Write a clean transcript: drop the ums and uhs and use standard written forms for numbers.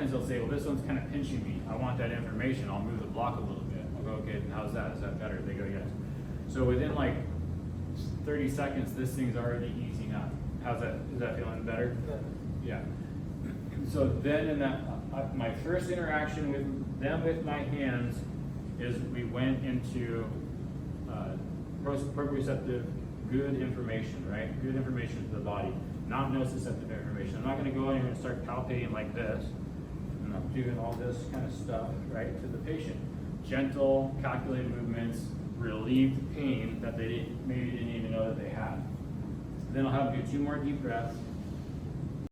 times they'll say, well, this one's kind of pinching me. I want that information. I'll move the block a little bit. I'll go, okay, and how's that? Is that better? They go, yes. So within like 30 seconds, this thing's already easing up. How's that? Is that feeling better? Yeah. So then in that, my first interaction with them with my hands is we went into proprioceptive, good information, right? Good information to the body, not nociceptive information. I'm not going to go in here and start palpating like this, and I'm doing all this kind of stuff, right, to the patient. Gentle, calculated movements, relieved pain that they maybe didn't even know that they had. Then I'll have them do 2 more deep breaths.